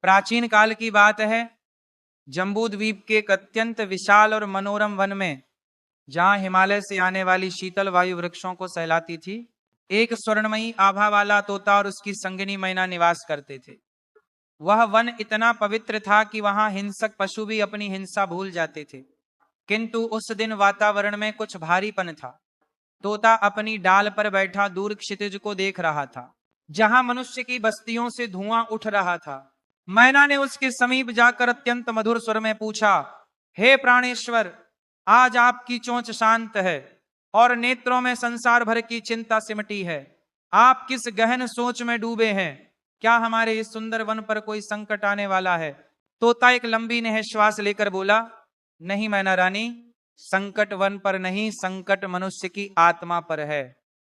प्राचीन काल की बात है, जम्बूद्वीप के एक अत्यंत विशाल और मनोरम वन में, जहां हिमालय से आने वाली शीतल वायु वृक्षों को सहलाती थी, एक स्वर्णमयी आभा वाला तोता और उसकी संगिनी मैना निवास करते थे। वह वन इतना पवित्र था कि वहां हिंसक पशु भी अपनी हिंसा भूल जाते थे। किंतु उस दिन वातावरण में कुछ भारीपन था। तोता अपनी डाल पर बैठा दूर क्षितिज को देख रहा था, जहां मनुष्य की बस्तियों से धुआं उठ रहा था। मैना ने उसके समीप जाकर अत्यंत मधुर स्वर में पूछा, हे प्राणेश्वर, आज आपकी चोंच शांत है और नेत्रों में संसार भर की चिंता सिमटी है। आप किस गहन सोच में डूबे हैं? क्या हमारे इस सुंदर वन पर कोई संकट आने वाला है? तोता एक लंबी निश्वास लेकर बोला, नहीं मैना रानी, संकट वन पर नहीं, संकट मनुष्य की आत्मा पर है।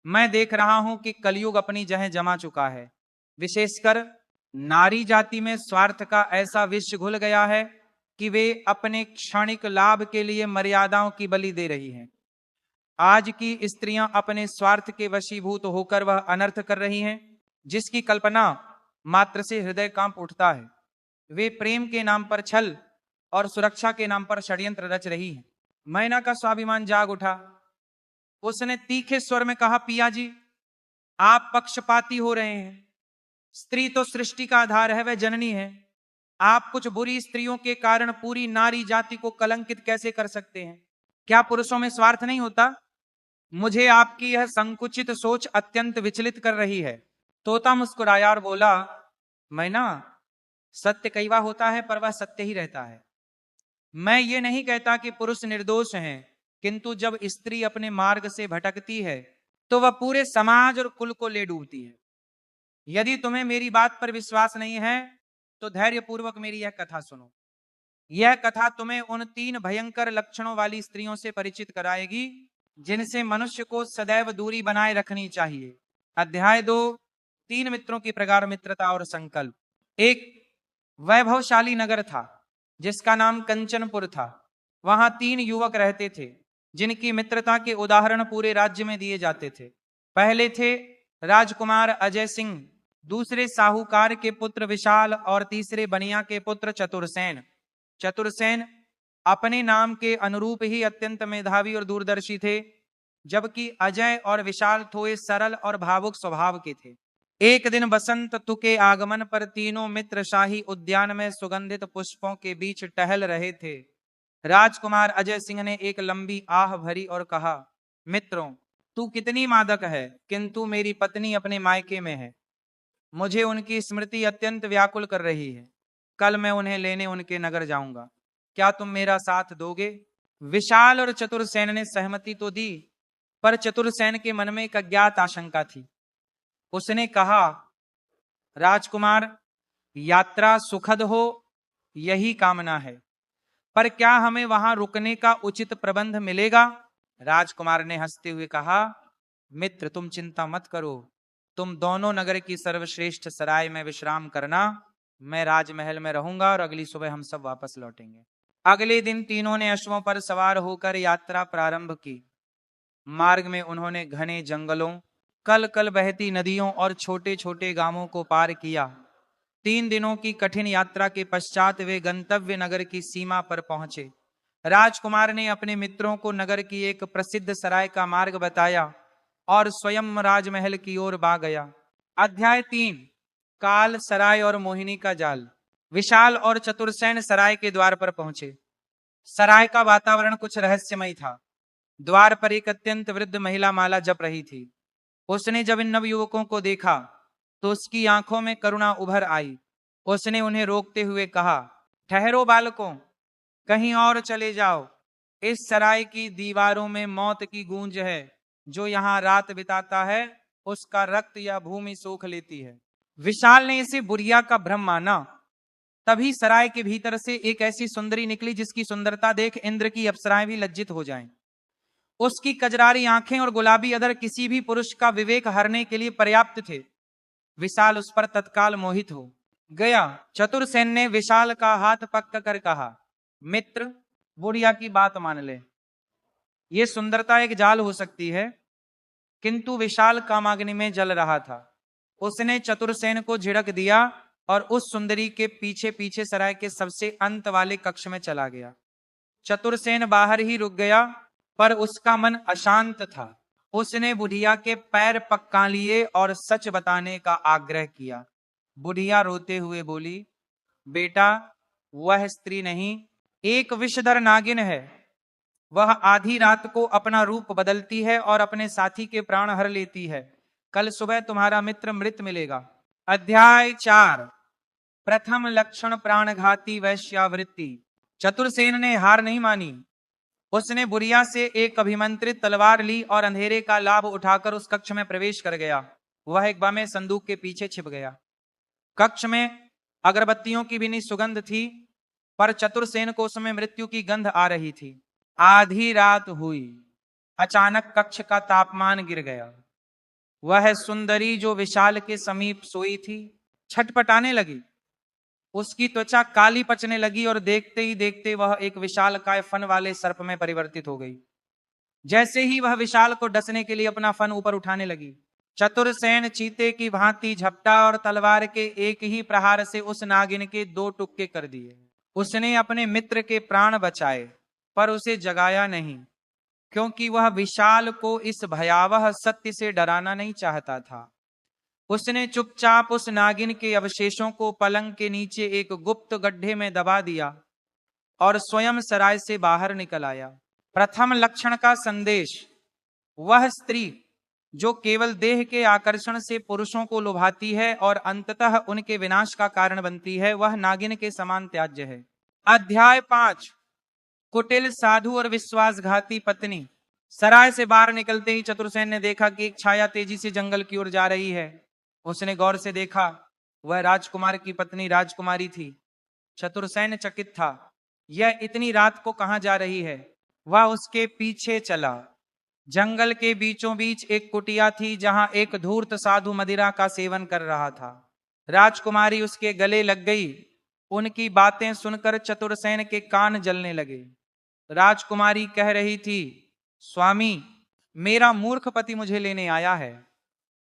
मैं देख रहा हूं कि कलयुग अपनी जगह जमा चुका है। विशेषकर नारी जाति में स्वार्थ का ऐसा विष घुल गया है कि वे अपने क्षणिक लाभ के लिए मर्यादाओं की बलि दे रही हैं। आज की स्त्रियां अपने स्वार्थ के वशीभूत होकर वह अनर्थ कर रही हैं जिसकी कल्पना मात्र से हृदय कांप उठता है। वे प्रेम के नाम पर छल और सुरक्षा के नाम पर षड्यंत्र रच रही हैं। मैना का स्वाभिमान जाग उठा। उसने तीखे स्वर में कहा, पिया जी, आप पक्षपाती हो रहे हैं। स्त्री तो सृष्टि का आधार है, वह जननी है। आप कुछ बुरी स्त्रियों के कारण पूरी नारी जाति को कलंकित कैसे कर सकते हैं? क्या पुरुषों में स्वार्थ नहीं होता? मुझे आपकी यह संकुचित सोच अत्यंत विचलित कर रही है। तोता मुस्कुराया और बोला, मैना, सत्य कई बार होता है पर वह सत्य ही रहता है। मैं ये नहीं कहता कि पुरुष निर्दोष हैं, किंतु जब स्त्री अपने मार्ग से भटकती है तो वह पूरे समाज और कुल को ले डूबती है। यदि तुम्हें मेरी बात पर विश्वास नहीं है तो धैर्यपूर्वक मेरी यह कथा सुनो। यह कथा तुम्हें उन 3 भयंकर लक्षणों वाली स्त्रियों से परिचित कराएगी जिनसे मनुष्य को सदैव दूरी बनाए रखनी चाहिए। अध्याय 2, 3 मित्रों की प्रगाढ़ मित्रता और संकल्प। एक वैभवशाली नगर था जिसका नाम कंचनपुर था। वहां 3 युवक रहते थे जिनकी मित्रता के उदाहरण पूरे राज्य में दिए जाते थे। पहले थे राजकुमार अजय सिंह, दूसरे साहूकार के पुत्र विशाल और तीसरे बनिया के पुत्र चतुरसेन। चतुरसेन अपने नाम के अनुरूप ही अत्यंत मेधावी और दूरदर्शी थे, जबकि अजय और विशाल थोड़े सरल और भावुक स्वभाव के थे। एक दिन बसंत ऋतु के आगमन पर तीनों मित्र शाही उद्यान में सुगंधित पुष्पों के बीच टहल रहे थे। राजकुमार अजय सिंह ने एक लंबी आह भरी और कहा, मित्रों, तू कितनी मादक है, किंतु मेरी पत्नी अपने मायके में है। मुझे उनकी स्मृति अत्यंत व्याकुल कर रही है। कल मैं उन्हें लेने उनके नगर जाऊंगा। क्या तुम मेरा साथ दोगे? विशाल और चतुरसेन ने सहमति तो दी, पर चतुरसेन के मन में एक अज्ञात आशंका थी। उसने कहा, राजकुमार, यात्रा सुखद हो यही कामना है, पर क्या हमें वहां रुकने का उचित प्रबंध मिलेगा? राजकुमार ने हंसते हुए कहा, मित्र, तुम चिंता मत करो। तुम दोनों नगर की सर्वश्रेष्ठ सराय में विश्राम करना। मैं राजमहल में रहूंगा और अगली सुबह हम सब वापस लौटेंगे। अगले दिन तीनों ने अश्वों पर सवार होकर यात्रा प्रारंभ की। मार्ग में उन्होंने घने जंगलों, कल कल बहती नदियों और छोटे छोटे गांवों को पार किया। 3 दिनों की कठिन यात्रा के पश्चात वे गंतव्य नगर की सीमा पर पहुंचे। राजकुमार ने अपने मित्रों को नगर की एक प्रसिद्ध सराय का मार्ग बताया और स्वयं राजमहल की ओर भाग गया। अध्याय 3, काल, सराय और मोहिनी का जाल। विशाल और चतुरसेन सराय के द्वार पर पहुंचे। सराय का वातावरण कुछ रहस्यमय था। द्वार पर एक अत्यंत वृद्ध महिला माला जप रही थी। उसने जब इन नवयुवकों को देखा तो उसकी आंखों में करुणा उभर आई। उसने उन्हें रोकते हुए कहा, ठहरो बालकों, कहीं और चले जाओ। इस सराय की दीवारों में मौत की गूंज है। जो यहाँ रात बिताता है उसका रक्त या भूमि सोख लेती है। विशाल ने इसे बुढ़िया का भ्रम माना। तभी सराय के भीतर से एक ऐसी सुंदरी निकली जिसकी सुंदरता देख इंद्र की अप्सराएं भी लज्जित हो जाएं। उसकी कजरारी आंखें और गुलाबी अधर किसी भी पुरुष का विवेक हरने के लिए पर्याप्त थे। विशाल उस पर तत्काल मोहित हो गया। चतुरसेन ने विशाल का हाथ पकड़ कर कहा, मित्र, बुढ़िया की बात मान ले। ये सुंदरता एक जाल हो सकती है। किंतु विशाल कामाग्नि में जल रहा था। उसने चतुरसेन को झिड़क दिया, और उस सुंदरी के पीछे पीछे सराय के सबसे अंत वाले कक्ष में चला गया। चतुरसेन बाहर ही रुक गया, पर उसका मन अशांत था। उसने बुढ़िया के पैर पक्का लिए और सच बताने का आग्रह किया। बुढ़िया रोते हुए बोली, बेटा, वह स्त्री नहीं, एक विषधर नागिन है। वह आधी रात को अपना रूप बदलती है और अपने साथी के प्राण हर लेती है। कल सुबह तुम्हारा मित्र मृत मिलेगा। अध्याय 4। प्रथम लक्षण प्राणघाती वैश्यावृत्ति। चतुरसेन ने हार नहीं मानी। उसने बुढ़िया से एक अभिमंत्रित तलवार ली और अंधेरे का लाभ उठाकर उस कक्ष में प्रवेश कर गया। वह एक बामे संदूक के पीछे छिप गया। कक्ष में अगरबत्तियों की भी सुगंध थी, पर चतुरसेन को उसमें मृत्यु की गंध आ रही थी। आधी रात हुई। अचानक कक्ष का तापमान गिर गया। वह सुंदरी जो विशाल के समीप सोई थी छटपटाने लगी। उसकी त्वचा काली पचने लगी और देखते ही देखते वह एक विशालकाय फन वाले सर्प में परिवर्तित हो गई। जैसे ही वह विशाल को डसने के लिए अपना फन ऊपर उठाने लगी, चतुरसेन चीते की भांति झपटा और तलवार के एक ही प्रहार से उस नागिन के 2 टुकड़े कर दिए। उसने अपने मित्र के प्राण बचाए, पर उसे जगाया नहीं, क्योंकि वह विशाल को इस भयावह सत्य से डराना नहीं चाहता था। उसने चुपचाप उस नागिन के अवशेषों को पलंग के नीचे एक गुप्त गड्ढे में दबा दिया और स्वयं सराय से बाहर निकल आया। प्रथम लक्षण का संदेश। वह स्त्री जो केवल देह के आकर्षण से पुरुषों को लुभाती है और अंततः उनके विनाश का कारण बनती है, वह नागिन के समान त्याज्य है। अध्याय 5। कुटिल साधु और विश्वासघाती पत्नी। सराय से बाहर निकलते ही चतुरसेन ने देखा कि एक छाया तेजी से जंगल की ओर जा रही है। उसने गौर से देखा, वह राजकुमार की पत्नी राजकुमारी थी। चतुरसेन चकित था। यह इतनी रात को कहां जा रही है? वह उसके पीछे चला। जंगल के बीचों बीच एक कुटिया थी, जहां एक धूर्त साधु मदिरा का सेवन कर रहा था। राजकुमारी उसके गले लग गई। उनकी बातें सुनकर चतुरसेन के कान जलने लगे। राजकुमारी कह रही थी, स्वामी, मेरा मूर्ख पति मुझे लेने आया है।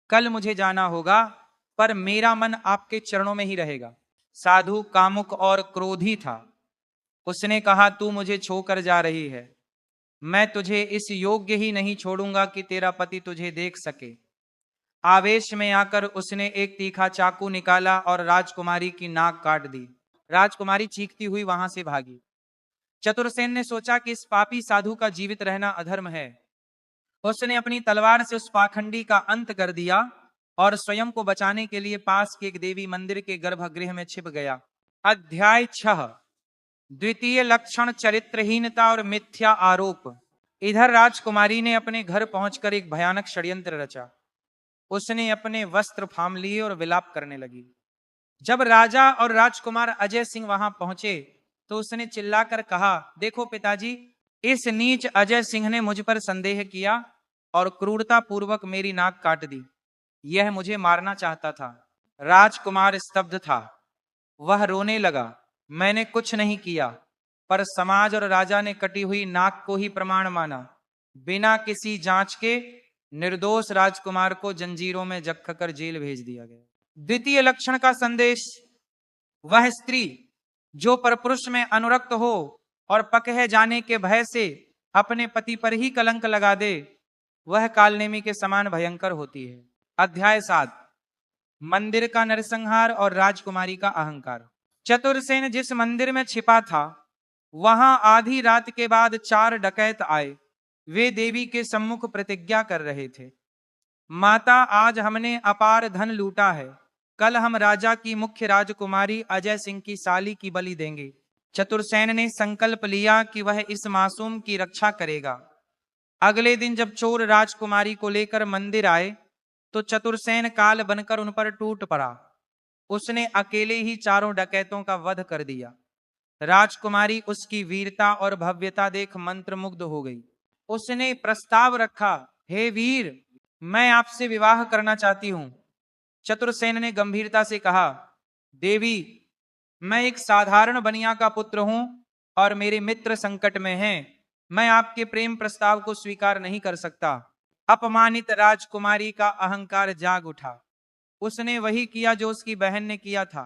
कल मुझे जाना होगा, पर मेरा मन आपके चरणों में ही रहेगा। साधु कामुक और क्रोधी था। उसने कहा, तू मुझे छोड़कर जा रही है, मैं तुझे इस योग्य ही नहीं छोड़ूंगा कि तेरा पति तुझे देख सके। आवेश में आकर उसने एक तीखा चाकू निकाला और राजकुमारी की नाक काट दी। राजकुमारी चीखती हुई वहां से भागी। चतुरसेन ने सोचा कि इस पापी साधु का जीवित रहना अधर्म है। उसने अपनी तलवार से उस पाखंडी का अंत कर दिया और स्वयं को बचाने के लिए पास के एक देवी मंदिर के गर्भगृह में छिप गया। अध्याय 6। द्वितीय लक्षण चरित्रहीनता और मिथ्या आरोप। इधर राजकुमारी ने अपने घर पहुंचकर एक भयानक षड्यंत्र रचा। उसने अपने वस्त्र फाम लिए और विलाप करने लगी। जब राजा और राजकुमार अजय सिंह वहां पहुंचे तो उसने चिल्लाकर कहा, देखो पिताजी, इस नीच अजय सिंह ने मुझ पर संदेह किया और क्रूरता पूर्वक मेरी नाक काट दी। यह मुझे मारना चाहता था। राजकुमार स्तब्ध था। वह रोने लगा। मैंने कुछ नहीं किया, पर समाज और राजा ने कटी हुई नाक को ही प्रमाण माना। बिना किसी जांच के निर्दोष राजकुमार को जंजीरों में जककर जेल भेज दिया गया। द्वितीय लक्षण का संदेश। वह स्त्री जो परपुरुष में अनुरक्त हो और पकहे जाने के भय से अपने पति पर ही कलंक लगा दे, वह कालनेमी के समान भयंकर होती है। अध्याय 7। मंदिर का नरसंहार और राजकुमारी का अहंकार। चतुरसेन जिस मंदिर में छिपा था, वहां आधी रात के बाद 4 डकैत आए। वे देवी के सम्मुख प्रतिज्ञा कर रहे थे, माता, आज हमने अपार धन लूटा है। कल हम राजा की मुख्य राजकुमारी अजय सिंह की साली की बलि देंगे। चतुरसेन ने संकल्प लिया कि वह इस मासूम की रक्षा करेगा। अगले दिन जब चोर राजकुमारी को लेकर मंदिर आए तो चतुरसेन काल बनकर उन पर टूट पड़ा। उसने अकेले ही 4 डकैतों का वध कर दिया। राजकुमारी उसकी वीरता और भव्यता देख मंत्रमुग्ध हो गई। उसने प्रस्ताव रखा, हे वीर, मैं आपसे विवाह करना चाहती हूं। चतुरसेन ने गंभीरता से कहा, देवी, मैं एक साधारण बनिया का पुत्र हूं और मेरे मित्र संकट में हैं। मैं आपके प्रेम प्रस्ताव को स्वीकार नहीं कर सकता। अपमानित राजकुमारी का अहंकार जाग उठा। उसने वही किया जो उसकी बहन ने किया था।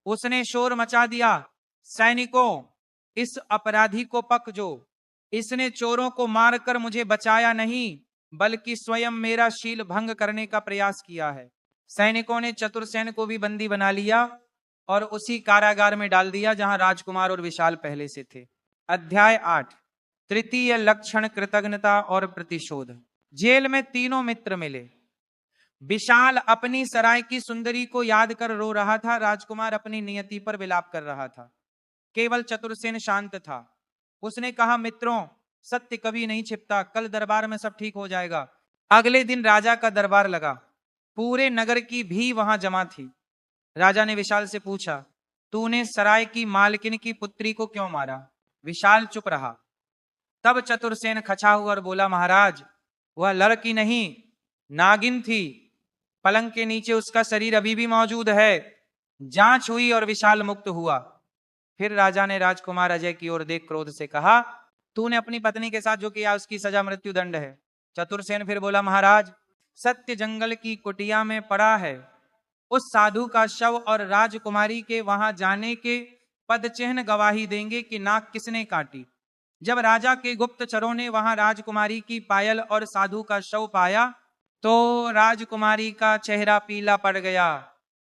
उसने शोर मचा दिया, सैनिकों, इस अपराधी को पकड़ो। इसने चोरों को मारकर मुझे बचाया नहीं, बल्कि स्वयं मेरा शील भंग करने का प्रयास किया है। सैनिकों ने चतुरसेन को भी बंदी बना लिया और उसी कारागार में डाल दिया जहां राजकुमार और विशाल पहले से थे। अध्याय 8, तृतीय लक्षण, कृतज्ञता और प्रतिशोध। जेल में तीनों मित्र मिले। विशाल अपनी सराय की सुंदरी को याद कर रो रहा था, राजकुमार अपनी नियति पर विलाप कर रहा था। केवल चतुरसेन शांत था। उसने कहा, मित्रों, सत्य कभी नहीं छिपता, कल दरबार में सब ठीक हो जाएगा। अगले दिन राजा का दरबार लगा। पूरे नगर की भी वहां जमा थी। राजा ने विशाल से पूछा, तूने सराय की मालकिन की पुत्री को क्यों मारा? विशाल चुप रहा। तब चतुरसेन खचा हुआ और बोला, महाराज, वह लड़की नहीं, नागिन थी। पलंग के नीचे उसका शरीर अभी भी मौजूद है। जांच हुई और विशाल मुक्त हुआ। फिर राजा ने राजकुमार अजय की ओर देख क्रोध से कहा, तूने अपनी पत्नी के साथ जो किया उसकी सजा मृत्यु दंड है। चतुरसेन फिर बोला, महाराज, सत्य जंगल की कुटिया में पड़ा है। उस साधु का शव और राजकुमारी के वहां जाने के पदचिह्न गवाही देंगे कि नाक किसने काटी। जब राजा के गुप्तचरों ने वहां राजकुमारी की पायल और साधु का शव पाया तो राजकुमारी का चेहरा पीला पड़ गया।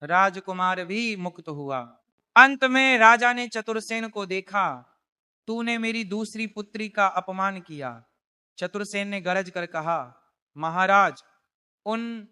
राजकुमार भी मुक्त हुआ। अंत में राजा ने चतुरसेन को देखा, तूने मेरी दूसरी पुत्री का अपमान किया। चतुरसेन ने गरज कर कहा, महाराज, उन